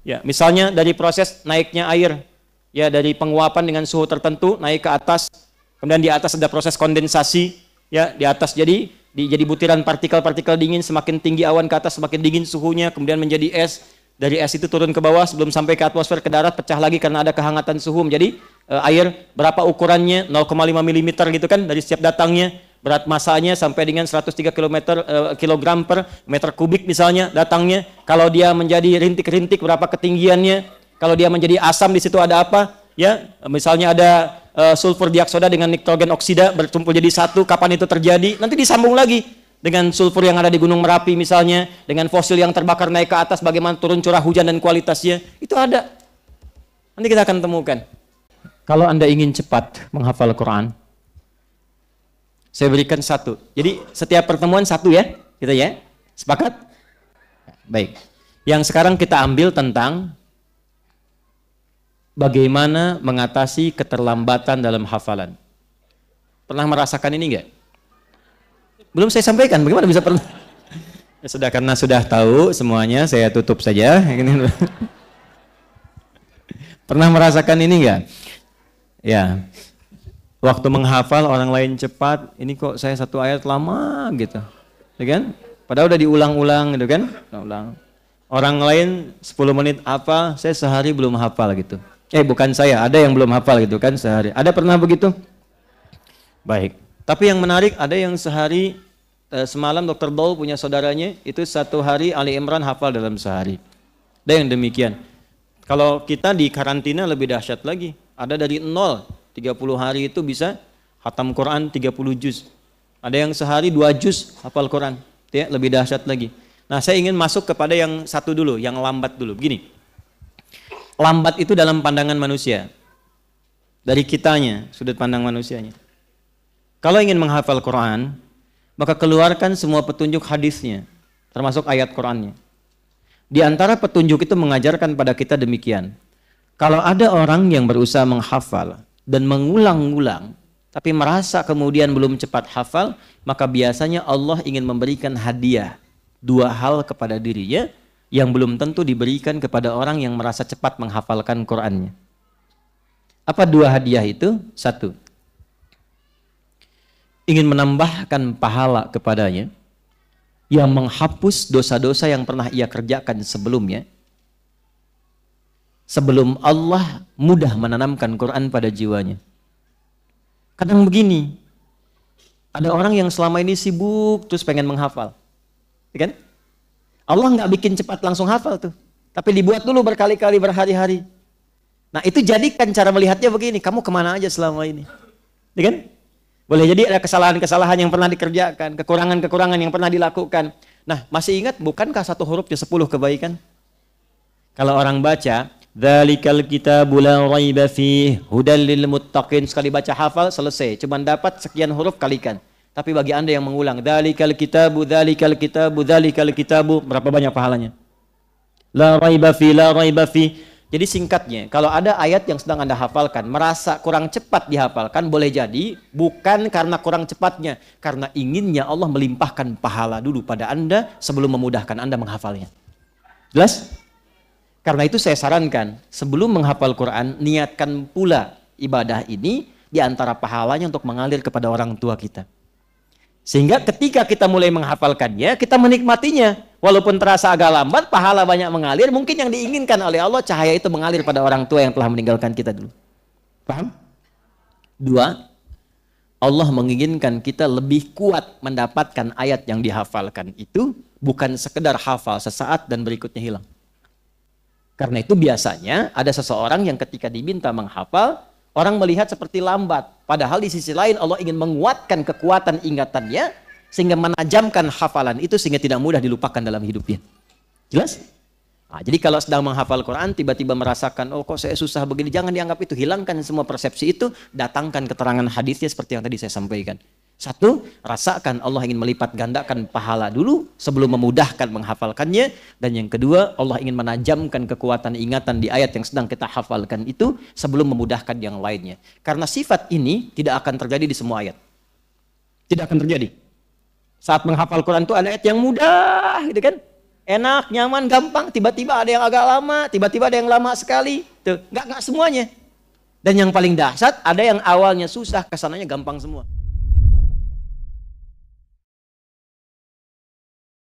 Ya, misalnya dari proses naiknya air, ya dari penguapan dengan suhu tertentu naik ke atas, kemudian di atas ada proses kondensasi, ya di atas jadi butiran partikel-partikel dingin, semakin tinggi awan ke atas semakin dingin suhunya, kemudian menjadi es, dari es itu turun ke bawah sebelum sampai ke atmosfer, ke darat, pecah lagi karena ada kehangatan suhu menjadi air. Berapa ukurannya? 0,5 mm gitu kan dari setiap datangnya. Berat masanya sampai dengan 103 kilogram per meter kubik misalnya datangnya. Kalau dia menjadi rintik-rintik berapa ketinggiannya? Kalau dia menjadi asam di situ ada apa? Ya, misalnya ada sulfur dioksida dengan nitrogen oksida berkumpul jadi satu. Kapan itu terjadi? Nanti disambung lagi dengan sulfur yang ada di Gunung Merapi misalnya, dengan fosil yang terbakar naik ke atas, bagaimana turun curah hujan dan kualitasnya. Itu ada. Nanti kita akan temukan. Kalau Anda ingin cepat menghafal Quran, saya berikan satu. Jadi setiap pertemuan satu ya, gitu ya. Sepakat? Baik. Yang sekarang kita ambil tentang bagaimana mengatasi keterlambatan dalam hafalan. Pernah merasakan ini enggak? Belum saya sampaikan, bagaimana bisa pernah? Ya sudah, karena sudah tahu semuanya, saya tutup saja. Pernah merasakan ini enggak? Ya. Waktu menghafal orang lain cepat, ini kok saya satu ayat lama gitu, ya kan? Padahal udah diulang-ulang gitu kan? Ulang. Orang lain 10 menit hafal, saya sehari belum hafal gitu. Bukan saya, ada yang belum hafal gitu kan sehari. Ada pernah begitu? Baik. Tapi yang menarik ada yang sehari, semalam Dr. Daul punya saudaranya, itu satu hari Ali Imran hafal dalam sehari. Ada yang demikian. Kalau kita di karantina lebih dahsyat lagi. Ada dari 30 hari itu bisa khatam Quran 30 juz. Ada yang sehari 2 juz hafal Quran. Ya, lebih dahsyat lagi. Nah, saya ingin masuk kepada yang satu dulu, yang lambat dulu. Begini. Lambat itu dalam pandangan manusia. Dari kitanya, sudut pandang manusianya. Kalau ingin menghafal Quran, maka keluarkan semua petunjuk hadisnya, termasuk ayat Qurannya. Di antara petunjuk itu mengajarkan pada kita demikian. Kalau ada orang yang berusaha menghafal dan mengulang-ulang, tapi merasa kemudian belum cepat hafal, maka biasanya Allah ingin memberikan hadiah 2 hal kepada dirinya yang belum tentu diberikan kepada orang yang merasa cepat menghafalkan Qur'annya. Apa 2 hadiah itu? 1, ingin menambahkan pahala kepadanya yang menghapus dosa-dosa yang pernah ia kerjakan sebelumnya, sebelum Allah mudah menanamkan Quran pada jiwanya. Kadang begini, ada orang yang selama ini sibuk terus pengen menghafal, ya kan? Allah nggak bikin cepat langsung hafal tuh, tapi dibuat dulu berkali-kali, berhari-hari. Nah itu jadikan cara melihatnya begini, kamu kemana aja selama ini, ya kan? Boleh jadi ada kesalahan-kesalahan yang pernah dikerjakan, kekurangan-kekurangan yang pernah dilakukan. Nah masih ingat bukankah 1 hurufnya 10 kebaikan? Kalau orang baca Dzalikal kitabu la raiba fihi hudal lil muttaqin, sekali baca hafal selesai, cuman dapat sekian huruf kalikan. Tapi bagi Anda yang mengulang dzalikal kitabu dzalikal kitabu dzalikal kitabu, berapa banyak pahalanya? La raiba fi la raiba fi. Jadi singkatnya, kalau ada ayat yang sedang Anda hafalkan, merasa kurang cepat dihafalkan, boleh jadi bukan karena kurang cepatnya, karena inginnya Allah melimpahkan pahala dulu pada Anda sebelum memudahkan Anda menghafalnya. Jelas? Karena itu saya sarankan, sebelum menghafal Quran, niatkan pula ibadah ini di antara pahalanya untuk mengalir kepada orang tua kita. Sehingga ketika kita mulai menghafalkannya, kita menikmatinya. Walaupun terasa agak lambat, pahala banyak mengalir, mungkin yang diinginkan oleh Allah, cahaya itu mengalir pada orang tua yang telah meninggalkan kita dulu. Paham? 2, Allah menginginkan kita lebih kuat mendapatkan ayat yang dihafalkan itu, bukan sekedar hafal sesaat dan berikutnya hilang. Karena itu biasanya ada seseorang yang ketika diminta menghafal, orang melihat seperti lambat. Padahal di sisi lain Allah ingin menguatkan kekuatan ingatannya, sehingga menajamkan hafalan itu sehingga tidak mudah dilupakan dalam hidupnya. Jelas? Nah, jadi kalau sedang menghafal Quran, tiba-tiba merasakan, oh kok saya susah begini, jangan dianggap itu. Hilangkan semua persepsi itu, datangkan keterangan hadisnya seperti yang tadi saya sampaikan. 1, rasakan Allah ingin melipat gandakan pahala dulu sebelum memudahkan menghafalkannya. Dan yang kedua, Allah ingin menajamkan kekuatan ingatan di ayat yang sedang kita hafalkan itu sebelum memudahkan yang lainnya. Karena sifat ini tidak akan terjadi di semua ayat. Tidak akan terjadi. Saat menghafal Quran itu ada ayat yang mudah, gitu kan? enak, nyaman, gampang. Tiba-tiba ada yang agak lama, tiba-tiba ada yang lama sekali. Tuh, nggak semuanya. Dan yang paling dahsyat, ada yang awalnya susah, kesananya gampang semua.